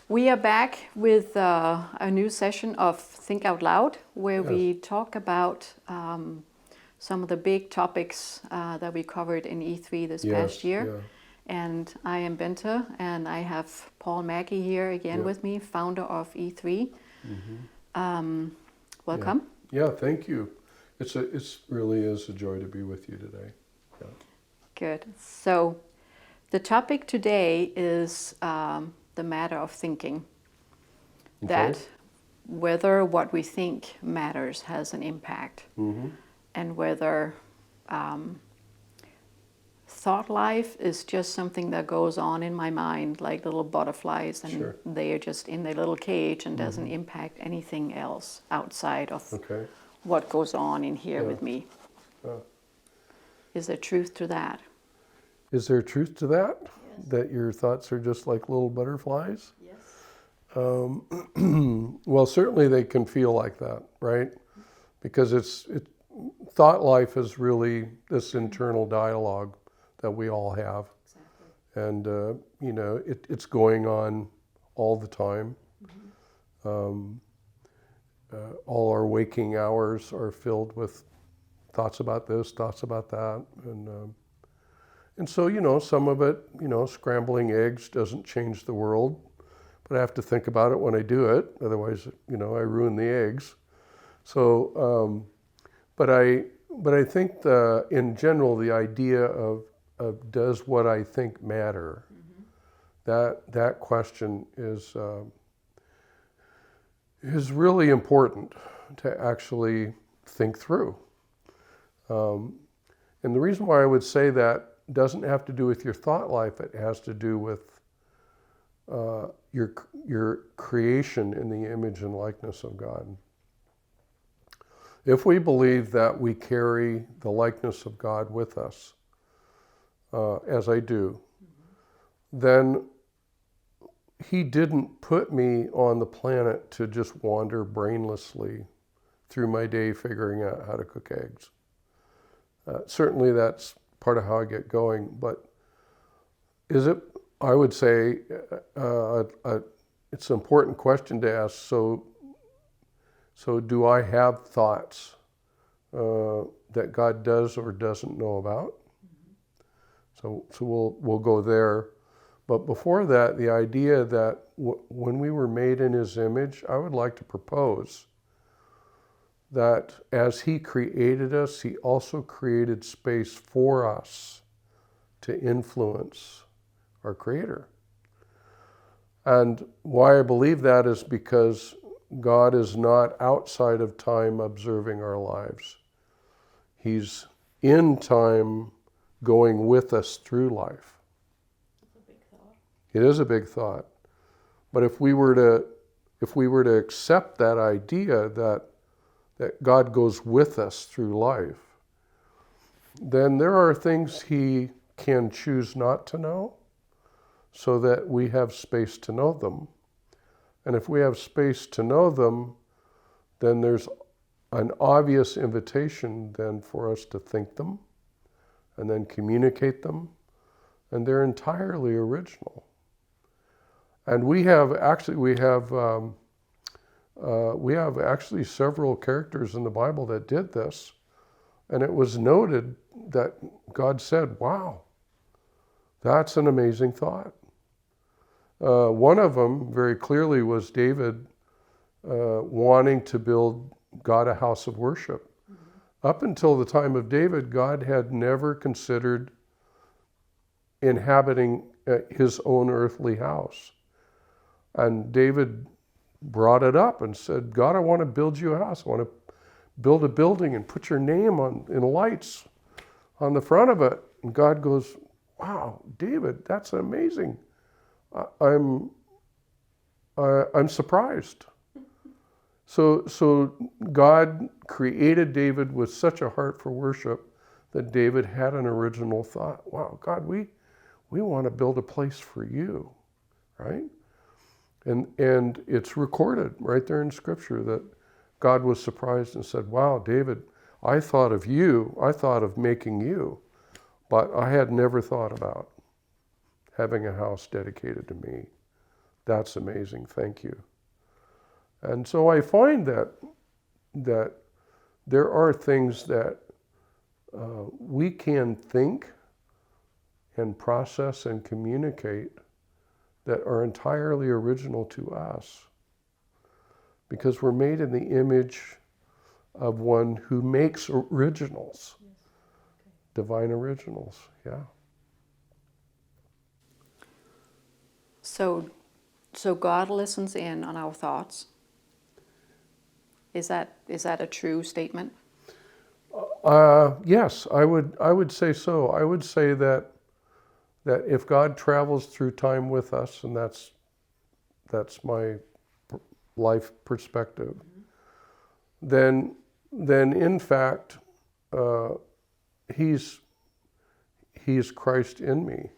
We are back with a new session of Think Out Loud, where we talk about some of the big topics that we covered in E3 this past year. Yeah. And I am Bente, and I have Paul Mackey here again with me, founder of E3. Welcome. Yeah, thank you. It's really is a joy to be with you today. Yeah. Good. So the topic today is the matter of thinking. Okay. That whether what we think matters has an impact, and whether thought life is just something that goes on in my mind like little butterflies, and they are just in their little cage and doesn't impact anything else outside of what goes on in here with me. Is there truth to that? Is there truth to that? Yes. That your thoughts are just like little butterflies? Yes. Well, certainly they can feel like that, right? Because thought life is really this internal dialogue that we all have. Exactly. And, it's going on all the time. All our waking hours are filled with thoughts about this, thoughts about that. And so, some of it, scrambling eggs doesn't change the world. But I have to think about it when I do it. Otherwise, I ruin the eggs. So, but I think in general, the idea of does what I think matter, that question is really important to actually think through. And the reason why I would say that doesn't have to do with your thought life. It has to do with your creation in the image and likeness of God. If we believe that we carry the likeness of God with us, as I do, then He didn't put me on the planet to just wander brainlessly through my day figuring out how to cook eggs. Certainly that's part of how I get going, but I would say it's an important question to ask. So do I have thoughts that God does or doesn't know about? So we'll go there. But before that, the idea that when we were made in His image, I would like to propose that as He created us, He also created space for us to influence our Creator. And why I believe that is because God is not outside of time observing our lives. He's in time going with us through life. That's a big thought. It is a big thought. But if we were to accept that idea that God goes with us through life, then there are things He can choose not to know so that we have space to know them. And if we have space to know them, then there's an obvious invitation then for us to think them and then communicate them, and they're entirely original. And we have actually several characters in the Bible that did this, and it was noted that God said, "Wow, that's an amazing thought." One of them very clearly was David wanting to build God a house of worship. Up until the time of David, God had never considered inhabiting His own earthly house. And David brought it up and said, "God, I want to build you a house. I want to build a building and put your name in lights on the front of it." And God goes, "Wow, David, that's amazing. I'm surprised." So God created David with such a heart for worship that David had an original thought. Wow, God, we want to build a place for you, right? And it's recorded right there in Scripture that God was surprised and said, "Wow, David, I thought of you. I thought of making you, but I had never thought about having a house dedicated to me. That's amazing. Thank you. And so I find that there are things that we can think and process and communicate that are entirely original to us, because we're made in the image of one who makes originals. Yes. Okay. Divine originals, yeah. So God listens in on our thoughts. Is that a true statement? Yes, I would say so. I would say that if God travels through time with us, and that's my life perspective, then in fact he's Christ in me.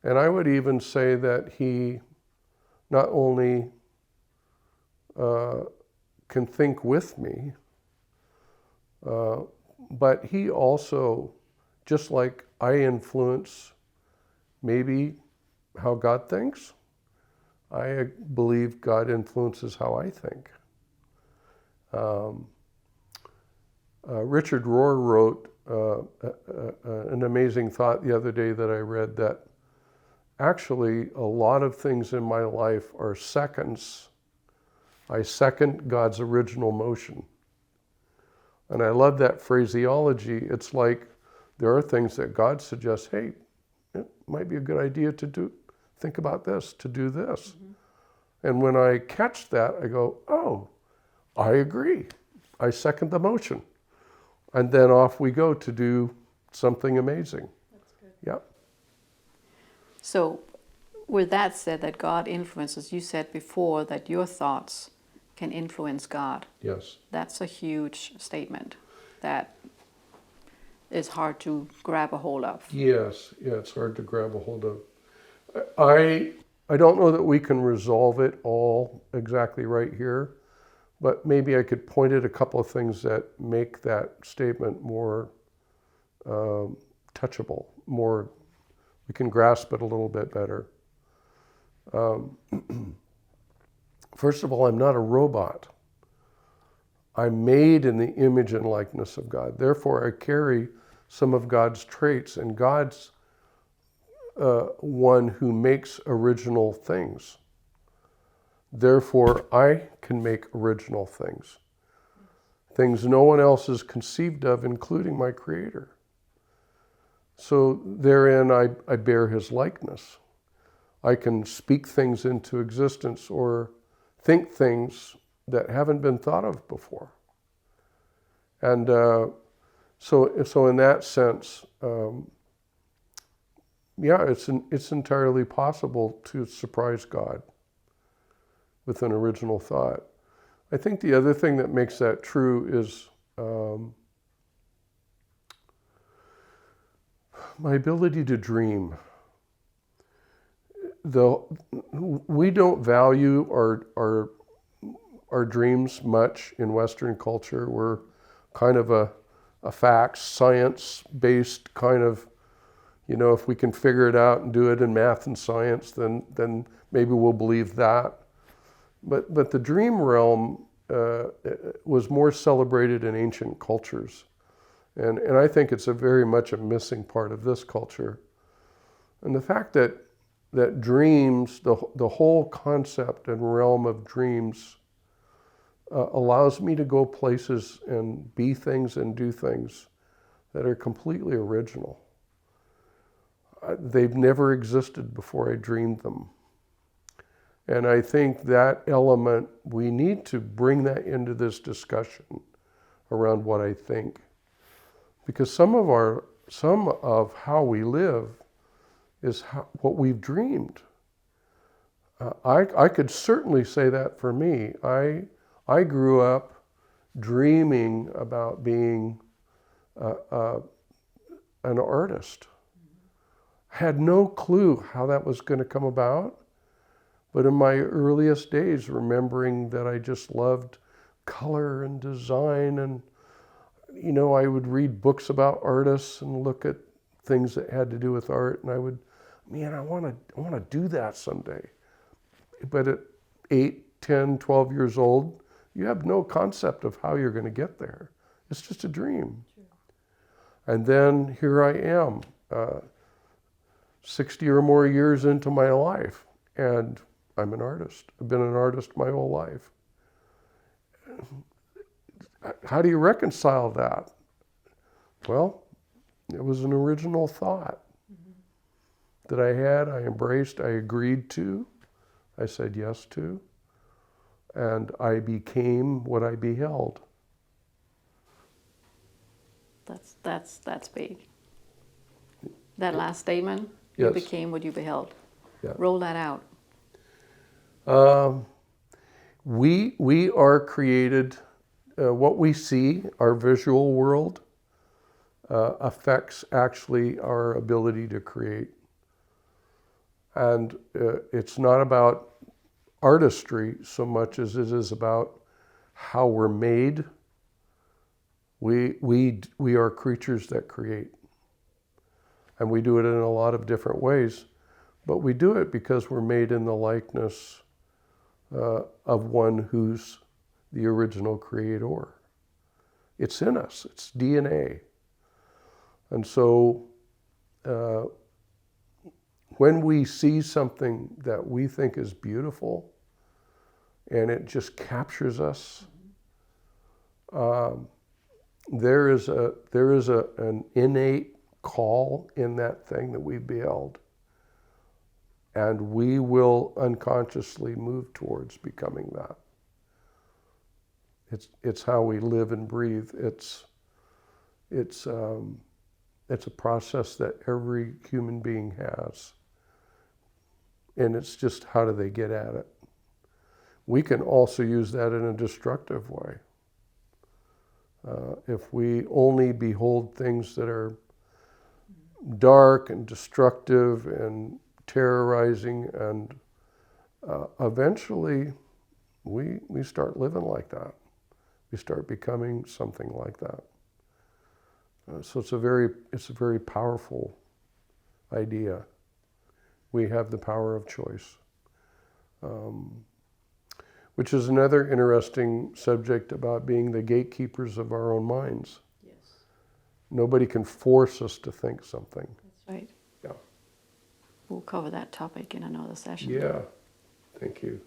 And I would even say that he not only can think with me, but he also, just like I influence maybe how God thinks, I believe God influences how I think. Richard Rohr wrote an amazing thought the other day that I read, that actually a lot of things in my life are seconds. I second God's original motion. And I love that phraseology. It's like there are things that God suggests, hey, it might be a good idea to do, think about this, to do this. Mm-hmm. And when I catch that, I go, oh, I agree. I second the motion. And then off we go to do something amazing. That's good. Yep. So with that said, that God influences, you said before that your thoughts can influence God. Yes. That's a huge statement that is hard to grab a hold of. Yes, yeah, it's hard to grab a hold of. I don't know that we can resolve it all exactly right here, but maybe I could point at a couple of things that make that statement more touchable, more, we can grasp it a little bit better. First of all, I'm not a robot. I'm made in the image and likeness of God. Therefore, I carry some of God's traits, and God's one who makes original things. Therefore, I can make original things. Things no one else has conceived of, including my Creator. So therein I bear his likeness. I can speak things into existence or think things that haven't been thought of before. And so in that sense, it's entirely possible to surprise God with an original thought. I think the other thing that makes that true is my ability to dream. We don't value our dreams much in Western culture. We're kind of a facts, science-based kind of, if we can figure it out and do it in math and science, then maybe we'll believe that. But the dream realm was more celebrated in ancient cultures. And I think it's very much a missing part of this culture. And the fact that dreams, the whole concept and realm of dreams allows me to go places and be things and do things that are completely original. They've never existed before I dreamed them. And I think that element, we need to bring that into this discussion around what I think. Because some of how we live is what we've dreamed. I could certainly say that for me. I grew up dreaming about being an artist. I had no clue how that was going to come about, but in my earliest days, remembering that I just loved color and design, and I would read books about artists and look at things that had to do with art, and I want to do that someday. at 8, 10, 12 years old, you have no concept of how you're going to get there. It's just a dream. Sure. And then here I am, 60 or more years into my life, and I'm an artist. I've been an artist my whole life. How do you reconcile that? Well, it was an original thought that I had, I embraced, I agreed to, I said yes to, and I became what I beheld. That's big. That last statement, yes. You became what you beheld. Yeah. Roll that out. We are created, what we see, our visual world, affects actually our ability to create. And it's not about artistry so much as it is about how we're made. We are creatures that create. And we do it in a lot of different ways, but we do it because we're made in the likeness of one who's the original creator. It's in us, it's DNA. And so when we see something that we think is beautiful and it just captures us, there is an innate call in that thing that we beheld, and we will unconsciously move towards becoming that. It's how we live and breathe. It's a process that every human being has, and it's just how do they get at it. We can also use that in a destructive way. If we only behold things that are dark and destructive and terrorizing, and eventually we start living like that. We start becoming something like that. So it's a very powerful idea. We have the power of choice, which is another interesting subject about being the gatekeepers of our own minds. Yes. Nobody can force us to think something. That's right. Yeah. We'll cover that topic in another session. Yeah. Thank you.